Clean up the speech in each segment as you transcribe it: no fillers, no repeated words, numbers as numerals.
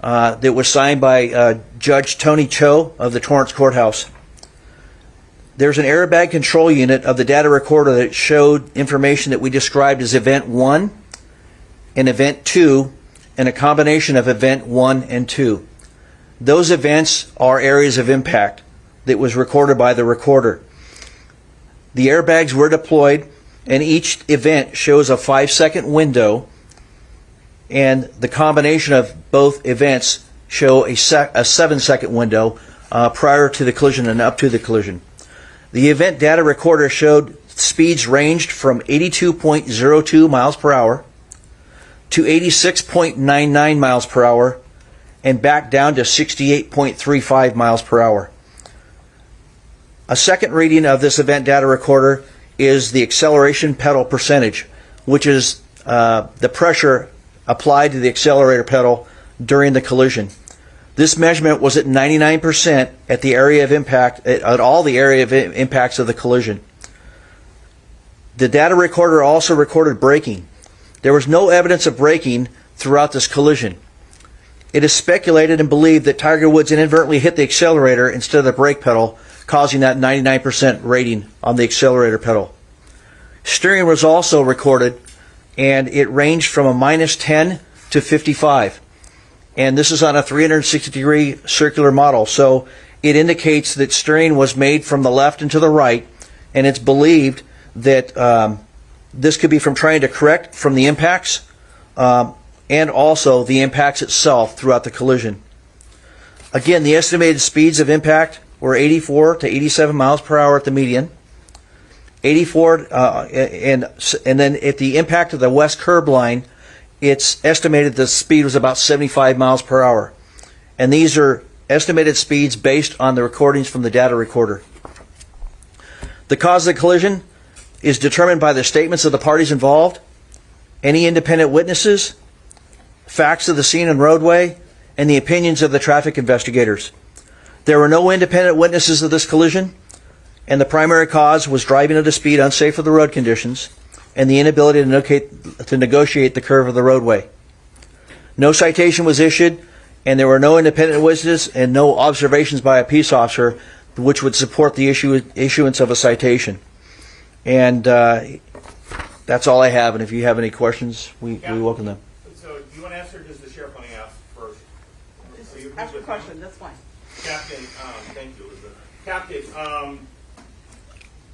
that was signed by Judge Tony Cho of the Torrance Courthouse. There's an airbag control unit of the data recorder that showed information that we described as Event 1 and Event 2, and a combination of Event 1 and 2. Those events are areas of impact that was recorded by the recorder. The airbags were deployed, and each event shows a 5-second window, and the combination of both events show a 7-second window prior to the collision and up to the collision. The event data recorder showed speeds ranged from 82.02 miles per hour to 86.99 miles per hour and back down to 68.35 miles per hour. A second reading of this event data recorder is the acceleration pedal percentage, which is the pressure applied to the accelerator pedal during the collision. This measurement was at 99% at the area of impact, at all the area of impacts of the collision. The data recorder also recorded braking. There was no evidence of braking throughout this collision. It is speculated and believed that Tiger Woods inadvertently hit the accelerator instead of the brake pedal, causing that 99% rating on the accelerator pedal. Steering was also recorded, and it ranged from a -10 to 55. And this is on a 360-degree circular model, so it indicates that steering was made from the left and to the right, and it's believed that this could be from trying to correct from the impacts and also the impacts itself throughout the collision. Again, the estimated speeds of impact were 84 to 87 miles per hour at the median, 84, and then at the impact of the west curb line, it's estimated the speed was about 75 miles per hour. And these are estimated speeds based on the recordings from the data recorder. The cause of the collision is determined by the statements of the parties involved, any independent witnesses, facts of the scene and roadway, and the opinions of the traffic investigators. There were no independent witnesses of this collision, and the primary cause was driving at a speed unsafe for the road conditions and the inability to negotiate the curve of the roadway. No citation was issued, and there were no independent witnesses and no observations by a peace officer which would support the issuance of a citation. And that's all I have, and if you have any questions, we welcome them. So do you want to answer, or does the sheriff want to ask first? Just ask a question, that's fine. Captain, thank you, Elizabeth. Captain,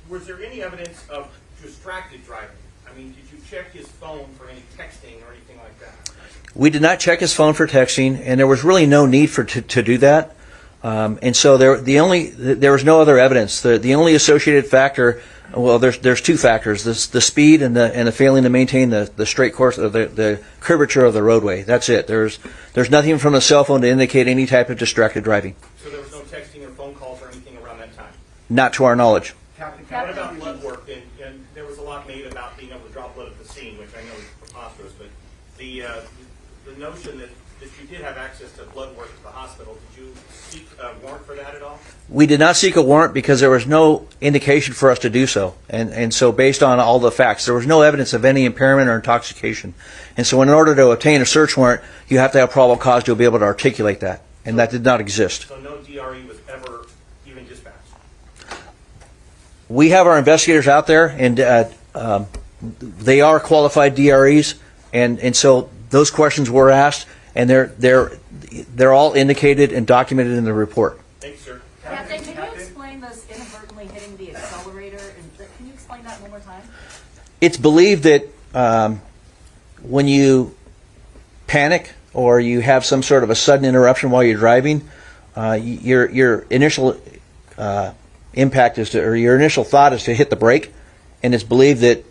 was there any evidence of distracted driving? I mean, did you check his phone for any texting or anything like that? We did not check his phone for texting, and there was really no need to do that. And so there was no other evidence. The only associated factor, well, there's two factors: the speed and the failing to maintain the straight course of the curvature of the roadway. That's it. There's nothing from the cell phone to indicate any type of distracted driving. So there was no texting or phone calls or anything around that time? Not to our knowledge. Captain, what about blood work? And there was a lot made about being able to draw blood at the scene, which I know is preposterous, but the notion that you did have access to blood work at the hospital, did you seek a warrant for that at all? We did not seek a warrant because there was no indication for us to do so. And so based on all the facts, there was no evidence of any impairment or intoxication. And so in order to obtain a search warrant, you have to have probable cause to be able to articulate that. And that did not exist. So no DRE was ever even dispatched? We have our investigators out there, and they are qualified DREs, and so those questions were asked, and they're all indicated and documented in the report. Thanks, sir. Captain, can you explain this inadvertently hitting the accelerator? Can you explain that one more time? It's believed that when you panic or you have some sort of a sudden interruption while you're driving, your initial impact is to, or your initial thought is to hit the brake, and it's believed that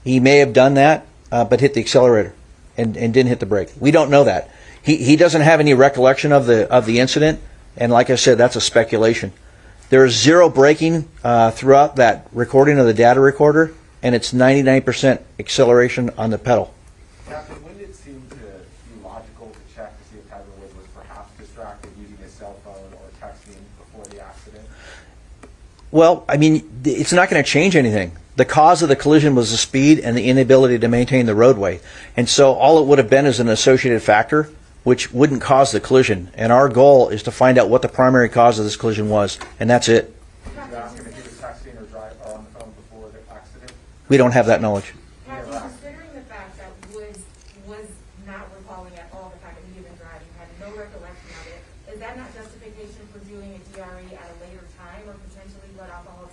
he may have done that, but hit the accelerator and didn't hit the brake. We don't know that. He doesn't have any recollection of the incident, and like I said, that's a speculation. There is zero braking throughout that recording of the data recorder, and it's 99% acceleration on the pedal. Captain, wouldn't it seem to be logical to check to see if Tiger Woods was perhaps distracted using his cell phone or texting before the accident? Well, I mean, it's not going to change anything. The cause of the collision was the speed and the inability to maintain the roadway. And so all it would have been is an associated factor which wouldn't cause the collision. And our goal is to find out what the primary cause of this collision was, and that's it. Did you ask him if he was texting or on the phone before the accident? We don't have that knowledge. Captain, considering the fact that Woods was not recalling at all the fact that he had been driving, had no recollection of it, is that not justification for doing a DRE at a later time or potentially blood alcohol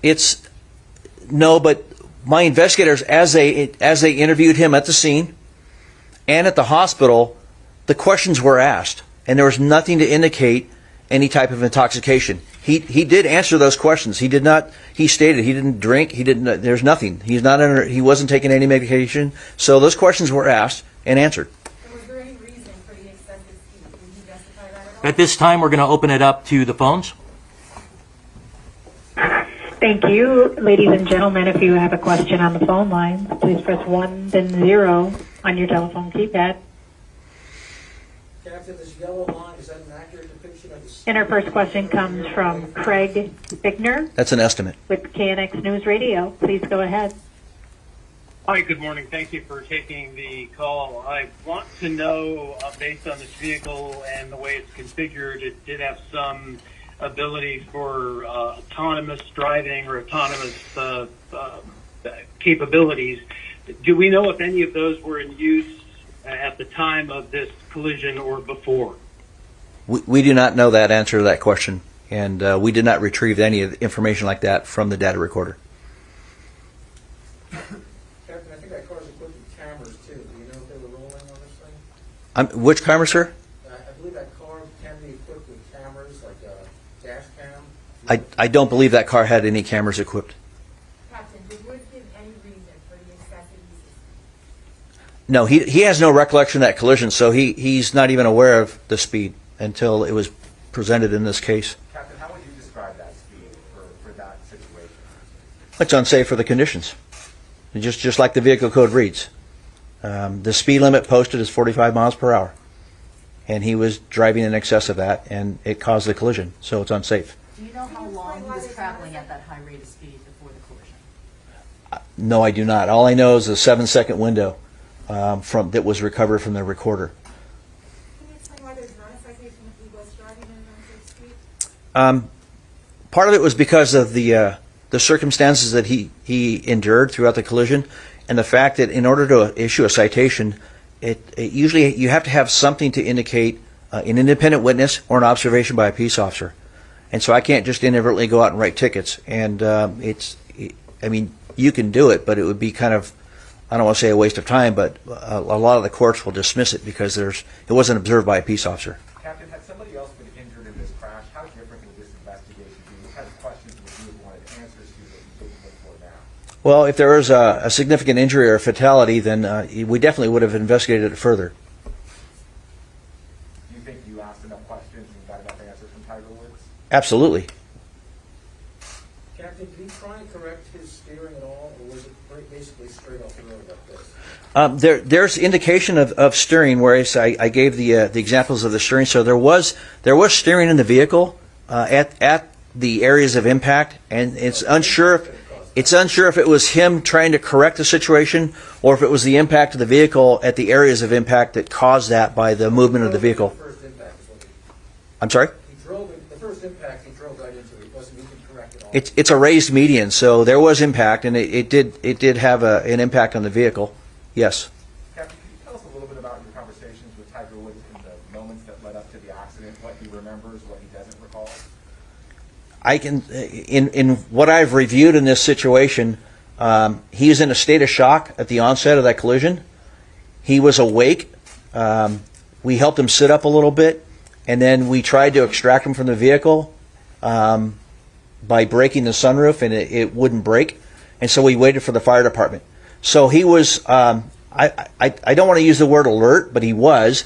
test? No, but my investigators, as they interviewed him at the scene and at the hospital, the questions were asked, and there was nothing to indicate any type of intoxication. He did answer those questions. He stated he didn't drink. There's nothing. He wasn't taking any medication. So those questions were asked and answered. And was there any reason for the excessive speed? Did he justify that at all? At this time, we're going to open it up to the phones. Thank you. Ladies and gentlemen, if you have a question on the phone lines, please press 1, then 0 on your telephone keypad. Captain, this yellow line, is that an accurate depiction of the... And our first question comes from Craig Bickner That's an estimate. with KNX News Radio. Please go ahead. Hi, good morning. Thank you for taking the call. I want to know, based on this vehicle and the way it's configured, it did have some ability for autonomous driving or autonomous capabilities. Do we know if any of those were in use at the time of this collision or before? We do not know that answer to that question, and we did not retrieve any information like that from the data recorder. Captain, I think that car's equipped with cameras, too. Do you know if they were rolling on this thing? Which camera, sir? I believe that car can be equipped with cameras, like a dash cam. I don't believe that car had any cameras equipped. Captain, did Woods give any reason for the excessive use of speed? No, he has no recollection of that collision, so he's not even aware of the speed until it was presented in this case. Captain, how would you describe that speed for that situation? It's unsafe for the conditions, just like the vehicle code reads. The speed limit posted is 45 miles per hour, and he was driving in excess of that, and it caused the collision, so it's unsafe. Do you know how long he was traveling at that high rate of speed before the collision? No, I do not. All I know is a 7-second window that was recovered from the recorder. Can you explain why there's not a citation if he was driving at an unsafe speed? Part of it was because of the circumstances that he endured throughout the collision, and the fact that in order to issue a citation, it usually you have to have something to indicate an independent witness or an observation by a peace officer. And so I can't just inadvertently go out and write tickets. And I mean, you can do it, but it would be kind of, I don't want to say a waste of time, but a lot of the courts will dismiss it because it wasn't observed by a peace officer. Captain, had somebody else been injured in this crash, how different would this investigation be? What kind of questions would you have wanted answers to that you didn't look for now? Well, if there was a significant injury or a fatality, then we definitely would have investigated it further. Do you think you asked enough questions and got enough answers from Tiger Woods? Absolutely. Captain, did he try and correct his steering at all, or was it basically straight off the road like this? There's indication of steering, whereas I gave the examples of the steering. So there was steering in the vehicle at the areas of impact, and it's unsure if it was him trying to correct the situation or if it was the impact of the vehicle at the areas of impact that caused that by the movement of the vehicle. The first impact is what I'm sorry? the first impact he drove right into it. He wasn't even correct at all. It's a raised median, so there was impact, and it did have an impact on the vehicle. Yes. Captain, can you tell us a little bit about your conversations with Tiger Woods in the moments that led up to the accident, what he remembers, what he doesn't recall? I can, in what I've reviewed in this situation, he is in a state of shock at the onset of that collision. He was awake. We helped him sit up a little bit, and then we tried to extract him from the vehicle by breaking the sunroof, and it wouldn't break. And so we waited for the fire department. So he was, I don't want to use the word alert, but he was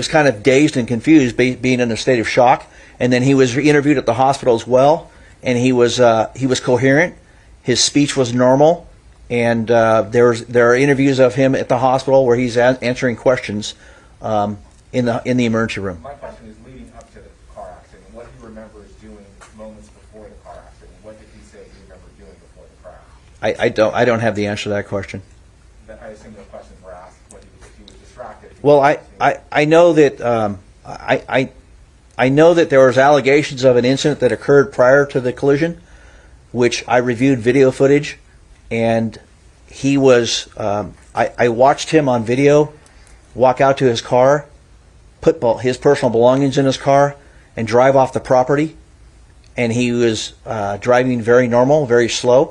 kind of dazed and confused, being in a state of shock. And then he was interviewed at the hospital as well, and he was coherent. His speech was normal, and there are interviews of him at the hospital where he's answering questions in the emergency room. My question is leading up to the car accident. What he remembers doing moments before the car accident. What did he say he remembered doing before the crash? I don't have the answer to that question. I assume the questions were asked if he was distracted. Well, I know that I know that there was allegations of an incident that occurred prior to the collision, which I reviewed video footage, and he was. I watched him on video walk out to his car, put his personal belongings in his car, and drive off the property. And he was driving very normal, very slow,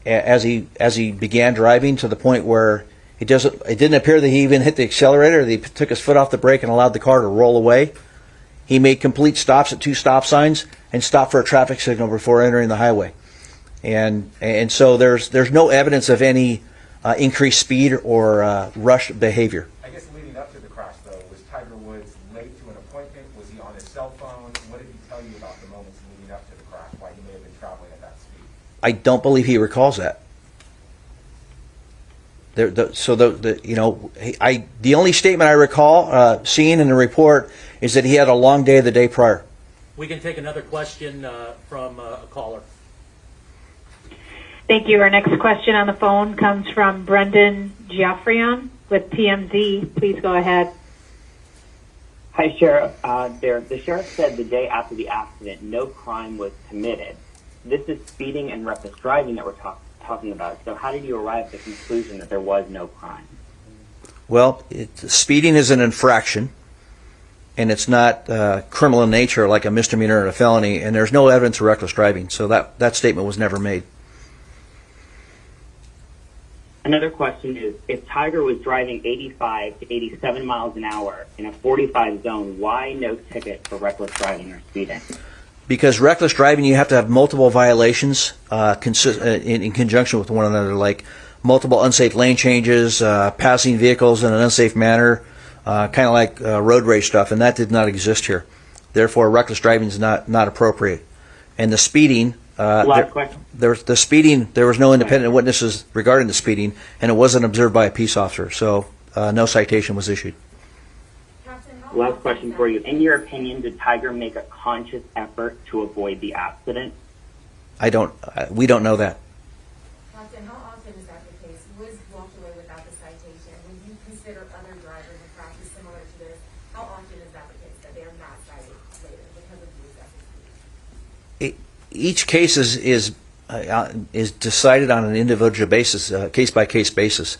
as he began driving, to the point where it didn't appear that he even hit the accelerator. He took his foot off the brake and allowed the car to roll away. He made complete stops at 2 stop signs and stopped for a traffic signal before entering the highway. And so there's no evidence of any increased speed or rush behavior. I guess leading up to the crash, though, was Tiger Woods late to an appointment? Was he on his cell phone? What did he tell you about the moments leading up to the crash, why he may have been traveling at that speed? I don't believe he recalls that. The only statement I recall seeing in the report is that he had a long day the day prior. We can take another question from a caller. Thank you. Our next question on the phone comes from Brendan Geoffrion with TMZ. Please go ahead. Hi, Sheriff. The sheriff said the day after the accident, no crime was committed. This is speeding and reckless driving that we're talking about. So how did you arrive at the conclusion that there was no crime? Well, speeding is an infraction, and it's not criminal in nature like a misdemeanor or a felony, and there's no evidence of reckless driving. So that statement was never made. Another question is, if Tiger was driving 85 to 87 miles an hour in a 45 zone, why no ticket for reckless driving or speeding? Because reckless driving, you have to have multiple violations in conjunction with one another, like multiple unsafe lane changes, passing vehicles in an unsafe manner, kind of like road rage stuff, and that did not exist here. Therefore, reckless driving is not appropriate. And the speeding, there was no independent witnesses regarding the speeding, and it wasn't observed by a peace officer, so no citation was issued. Last question for you. In your opinion, did Tiger make a conscious effort to avoid the accident? We don't know that. Captain, how often is that the case? Woods walked away without the citation. When you consider other drivers in practice similar to this, how often is that the case that they are not cited later because of the excessive speed? Each case is decided on an individual basis, case by case basis,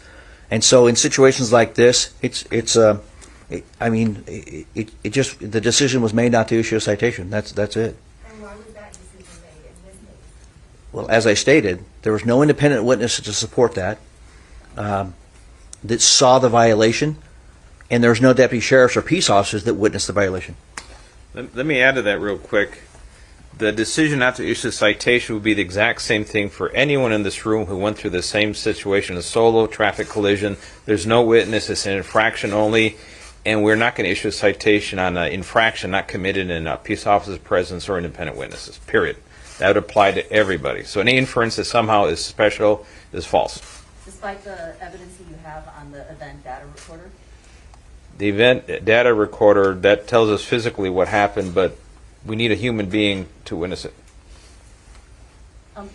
and so in situations like this, the decision was made not to issue a citation. That's it. And why was that decision made in this case? Well, as I stated, there was no independent witness to support that saw the violation, and there's no deputy sheriffs or peace officers that witnessed the violation. Let me add to that real quick. The decision not to issue a citation would be the exact same thing for anyone in this room who went through the same situation, a solo traffic collision. There's no witness. It's an infraction only, and we're not going to issue a citation on an infraction not committed in a peace officer's presence or independent witnesses, period. That would apply to everybody. So any inference that somehow is special is false. Despite the evidence that you have on the event data recorder? The event data recorder, that tells us physically what happened, but we need a human being to witness it.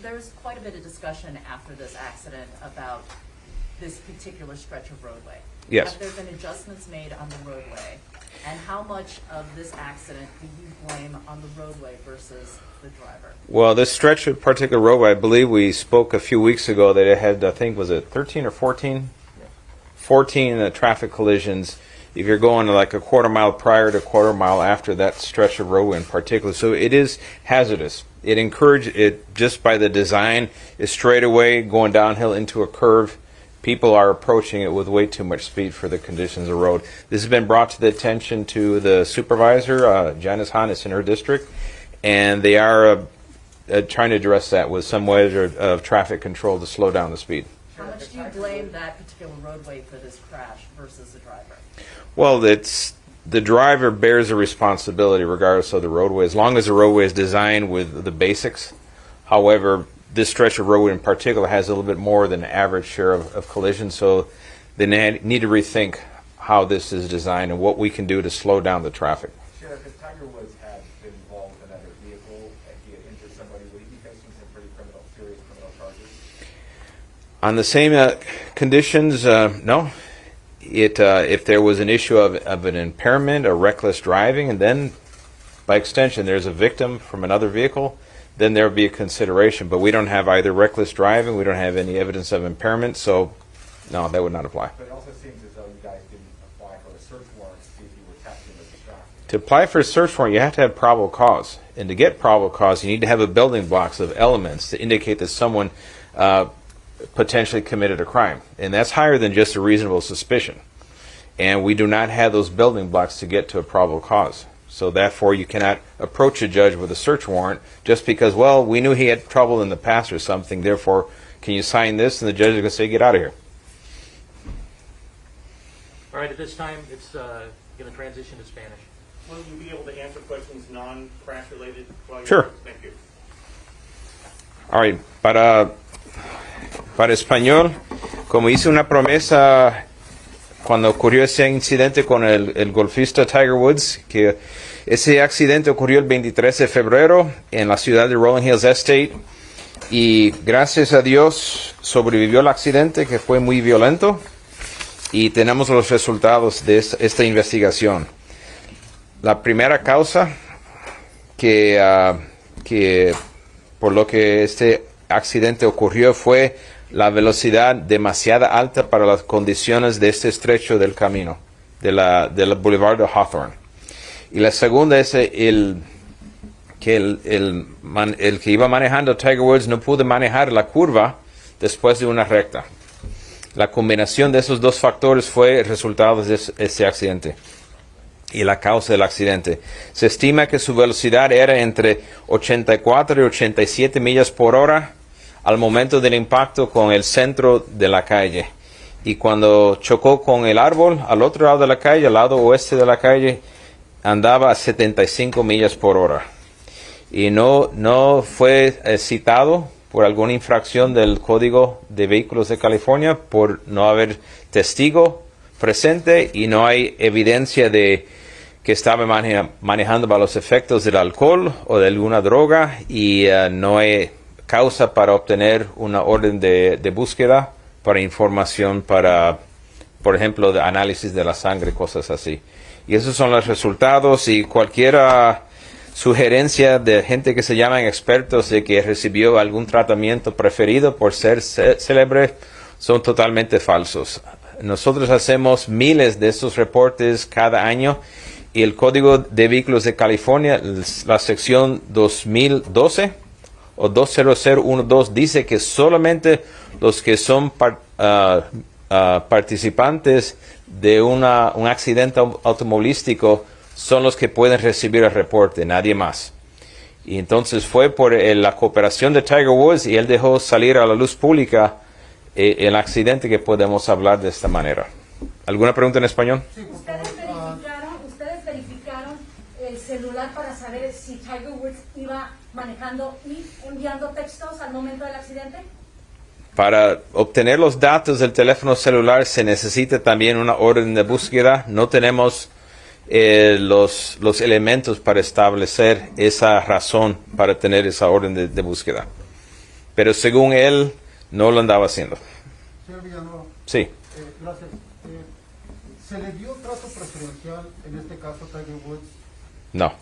There's quite a bit of discussion after this accident about this particular stretch of roadway. Yes. Have there been adjustments made on the roadway? And how much of this accident do you blame on the roadway versus the driver? Well, this stretch of particular roadway, I believe we spoke a few weeks ago that it had, I think, was it 13 or 14? 14 traffic collisions. If you're going like a quarter mile prior to a quarter mile after that stretch of roadway in particular. So it is hazardous. It encourages it just by the design is straight away going downhill into a curve. People are approaching it with way too much speed for the conditions of the road. This has been brought to the attention to the supervisor, Janice Hahn, it's in her district, and they are trying to address that with some ways of traffic control to slow down the speed. How much do you blame that particular roadway for this crash versus the driver? Well, it's the driver bears a responsibility regardless of the roadway, as long as the roadway is designed with the basics. However, this stretch of roadway in particular has a little bit more than the average share of collisions, so they need to rethink how this is designed and what we can do to slow down the traffic. Sheriff, if Tiger Woods had been involved with another vehicle and he had injured somebody, would he be facing some pretty serious criminal charges? On the same conditions, no. if there was an issue of an impairment or reckless driving, and then by extension there's a victim from another vehicle, then there would be a consideration. But we don't have either reckless driving, we don't have any evidence of impairment, so no, that would not apply. But it also seems as though you guys didn't apply for a search warrant to see if you were testing or distracted. To apply for a search warrant, you have to have probable cause. And to get probable cause, you need to have a building blocks of elements to indicate that someone potentially committed a crime. And that's higher than just a reasonable suspicion. And we do not have those building blocks to get to a probable cause. So therefore, you cannot approach a judge with a search warrant just because, well, we knew he had trouble in the past or something, therefore, can you sign this? And the judge is going to say, get out of here. All right, at this time, it's going to transition to Spanish. Will you be able to answer questions non-crash related? Sure. Thank you. All right, para español, como hice una promesa cuando ocurrió ese incidente con el golfista Tiger Woods, que ese accidente ocurrió el 23 de febrero en la ciudad de Rolling Hills Estate, y gracias a Dios sobrevivió el accidente, que fue muy violento, y tenemos los resultados de esta investigación. La primera causa que por lo que este accidente ocurrió fue la velocidad demasiado alta para las condiciones de este estrecho del camino, del Boulevard de Hawthorne. Y la segunda es el que iba manejando Tiger Woods no pudo manejar la curva después de una recta. La combinación de esos dos factores fue el resultado de ese accidente y la causa del accidente. Se estima que su velocidad era entre 84 y 87 millas por hora al momento del impacto con el centro de la calle. Y cuando chocó con el árbol al otro lado de la calle, al lado oeste de la calle, andaba a 75 millas por hora. Y no fue citado por alguna infracción del Código de Vehículos de California por no haber testigo presente, y no hay evidencia de que estaba manejando bajo los efectos del alcohol o de alguna droga, y no hay causa para obtener una orden de búsqueda para información para, por ejemplo, de análisis de la sangre, cosas así. Y esos son los resultados, y cualquier sugerencia de gente que se llaman expertos de que recibió algún tratamiento preferido por ser célebre son totalmente falsos. Nosotros hacemos miles de estos reportes cada año, y el Código de Vehículos de California, la sección 2012 o 20012, dice que solamente los que son participantes de un accidente automovilístico son los que pueden recibir el reporte, nadie más. Y entonces fue por la cooperación de Tiger Woods, y él dejó salir a la luz pública el accidente, que podemos hablar de esta manera. ¿Alguna pregunta en español? Sí, ¿Ustedes verificaron el celular para saber si Tiger Woods iba manejando y enviando textos al momento del accidente? Para obtener los datos del teléfono celular se necesita también una orden de búsqueda. No tenemos los elementos para establecer esa razón para tener esa orden de búsqueda. Pero según él, no lo andaba haciendo. Señor Villanueva. Sí. Gracias. ¿Se le dio trato preferencial en este caso a Tiger Woods? No,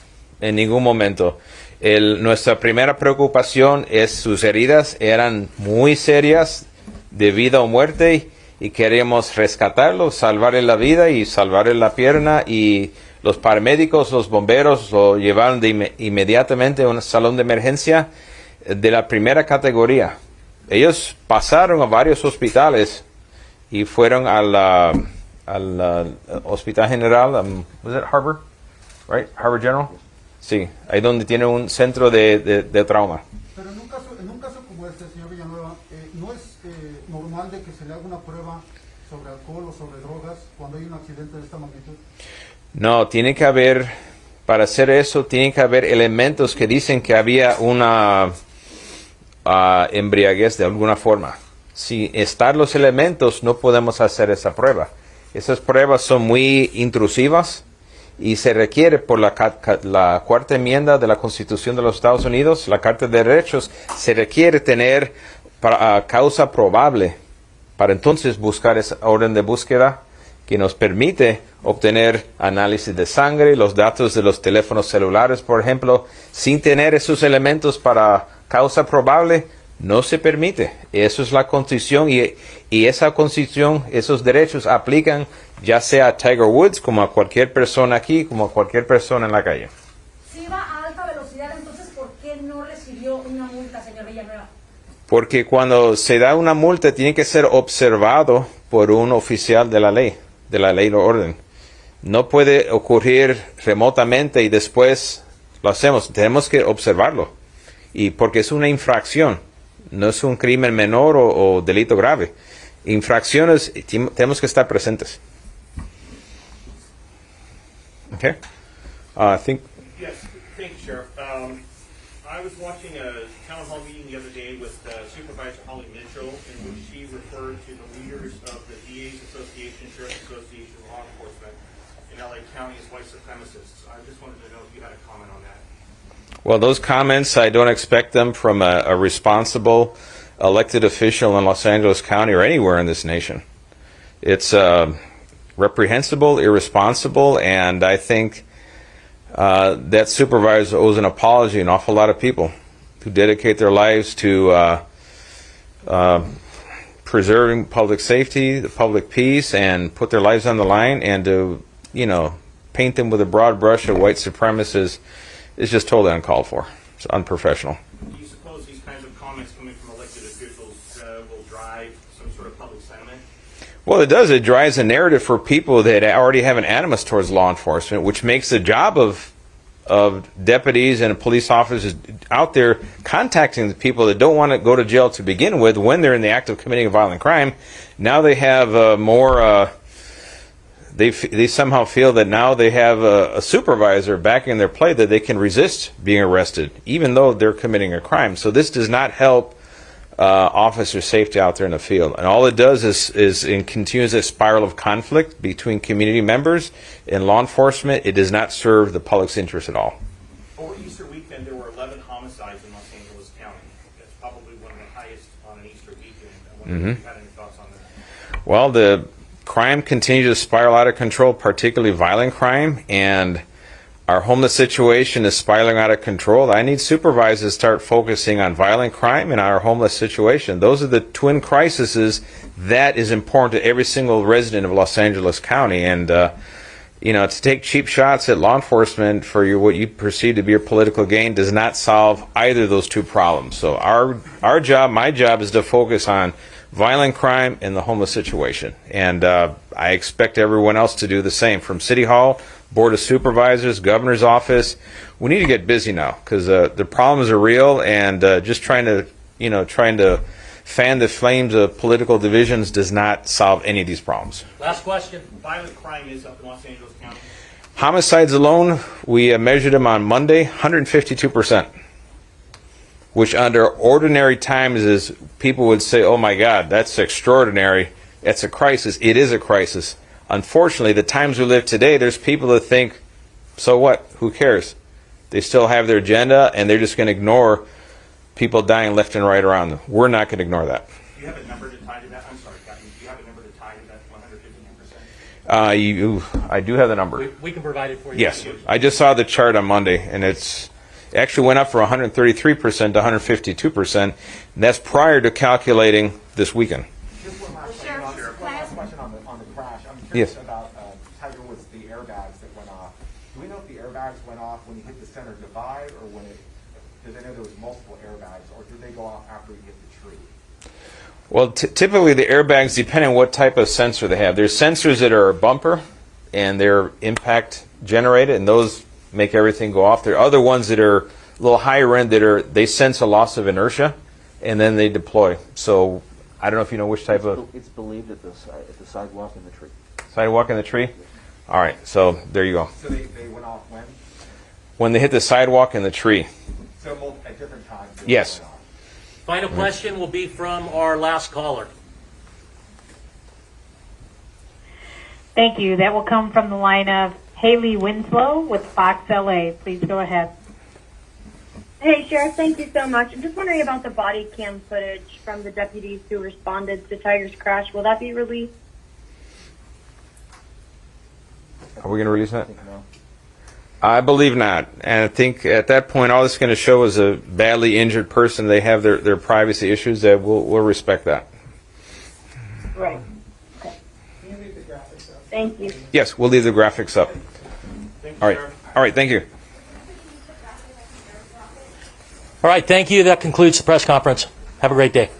en ningún momento. Nuestra primera preocupación es sus heridas eran muy serias, de vida o muerte, y queríamos rescatarlo, salvarle la vida y salvarle la pierna, y los paramédicos, los bomberos lo llevaron inmediatamente a un salón de emergencia de la primera categoría. Ellos pasaron a varios hospitales y fueron al Hospital General, was it Harvard? Right? Harvard General? Sí, ahí donde tiene un centro de trauma. Pero en un caso como este, señor Villanueva, ¿no es normal de que se le haga una prueba sobre alcohol o sobre drogas cuando hay un accidente de esta magnitud? No, tiene que haber, para hacer eso, tiene que haber elementos que dicen que había una embriaguez de alguna forma. Si están los elementos, no podemos hacer esa prueba. Esas pruebas son muy intrusivas, y se requiere por la cuarta enmienda de la Constitución de los Estados Unidos, la Carta de Derechos, se requiere tener causa probable para entonces buscar esa orden de búsqueda, que nos permite obtener análisis de sangre, los datos de los teléfonos celulares, por ejemplo, sin tener esos elementos para causa probable, no se permite. Eso es la Constitución y esa Constitución, esos derechos aplican ya sea a Tiger Woods como a cualquier persona aquí, como a cualquier persona en la calle. Si iba a alta velocidad, entonces, ¿por qué no recibió una multa, señor Villanueva? Porque cuando se da una multa tiene que ser observado por un oficial de la ley y la orden. No puede ocurrir remotamente y después lo hacemos. Tenemos que observarlo. Y porque es una infracción, no es un crimen menor o delito grave. Infracciones, tenemos que estar presentes. Okay? I think... Yes, thank you, Sheriff. I was watching a town hall meeting the other day with Supervisor Holly Mitchell, in which she referred to the leaders of the DA's Association, Sheriff's Association, Law Enforcement in LA County as white supremacists. I just wanted to know if you had a comment on that. Well, those comments, I don't expect them from a responsible elected official in Los Angeles County or anywhere in this nation. It's reprehensible, irresponsible, and I think that supervisor owes an apology to an awful lot of people who dedicate their lives to preserving public safety, the public peace, and put their lives on the line, and to, paint them with a broad brush of white supremacists is just totally uncalled for. It's unprofessional. Do you suppose these kinds of comments coming from elected officials will drive some sort of public sentiment? Well, it does. It drives a narrative for people that already have an animus towards law enforcement, which makes the job of deputies and police officers out there contacting the people that don't want to go to jail to begin with when they're in the act of committing a violent crime. Now they have more... They somehow feel that now they have a supervisor backing their play that they can resist being arrested, even though they're committing a crime. So this does not help officer safety out there in the field. And all it does is it continues a spiral of conflict between community members and law enforcement. It does not serve the public's interest at all. Over Easter weekend, there were 11 homicides in Los Angeles County. That's probably one of the highest on an Easter weekend. I wonder if you had any thoughts on that. Well, the crime continues to spiral out of control, particularly violent crime, and our homeless situation is spiraling out of control. I need supervisors to start focusing on violent crime and our homeless situation. Those are the twin crises that is important to every single resident of Los Angeles County. And, to take cheap shots at law enforcement for what you perceive to be your political gain does not solve either of those two problems. So our job, my job, is to focus on violent crime and the homeless situation. And I expect everyone else to do the same, from City Hall, Board of Supervisors, Governor's Office. We need to get busy now because the problems are real, and just trying to fan the flames of political divisions does not solve any of these problems. Last question. Violent crime is up in Los Angeles County. Homicides alone, we measured them on Monday, 152%. Which under ordinary times is, people would say, oh my God, that's extraordinary. It's a crisis. It is a crisis. Unfortunately, the times we live today, there's people that think, so what? Who cares? They still have their agenda, and they're just going to ignore people dying left and right around them. We're not going to ignore that. Do you have a number to tie to that? I'm sorry, Captain. Do you have a number to tie to that 159%? I do have the number. We can provide it for you. Yes. I just saw the chart on Monday, and it actually went up from 133% to 152%. And that's prior to calculating this weekend. Just one last question on the crash. I'm Yes. curious about Tiger Woods, the airbags that went off. Do we know if the airbags went off when he hit the center divide, or when it? Because I know there was multiple airbags, or did they go off after he hit the tree? Well, typically the airbags depend on what type of sensor they have. There's sensors that are bumper, and they're impact generated, and those make everything go off. There are other ones that are a little higher end that they sense a loss of inertia, and then they deploy. So I don't know if you know which type of... It's believed at the sidewalk in the tree. Sidewalk in the tree? All right, so there you go. So they went off when? When they hit the sidewalk in the tree. So at different times? Yes. Final question will be from our last caller. Thank you. That will come from the line of Haley Winslow with Fox LA. Please go ahead. Hey, Sheriff, thank you so much. I'm just wondering about the body cam footage from the deputies who responded to Tiger's crash. Will that be released? Are we going to release that? I believe not. And I think at that point, all it's going to show is a badly injured person. They have their privacy issues. That we'll respect that. Right. Okay. Thank you. Yes, we'll leave the graphics up. All right. All right. Thank you. All right, thank you. That concludes the press conference. Have a great day.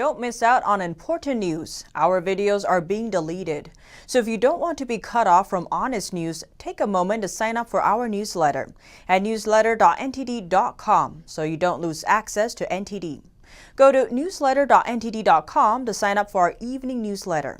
Don't miss out on important news. Our videos are being deleted. So if you don't want to be cut off from honest news, take a moment to sign up for our newsletter at newsletter.ntd.com so you don't lose access to NTD. Go to newsletter.ntd.com to sign up for our evening newsletter.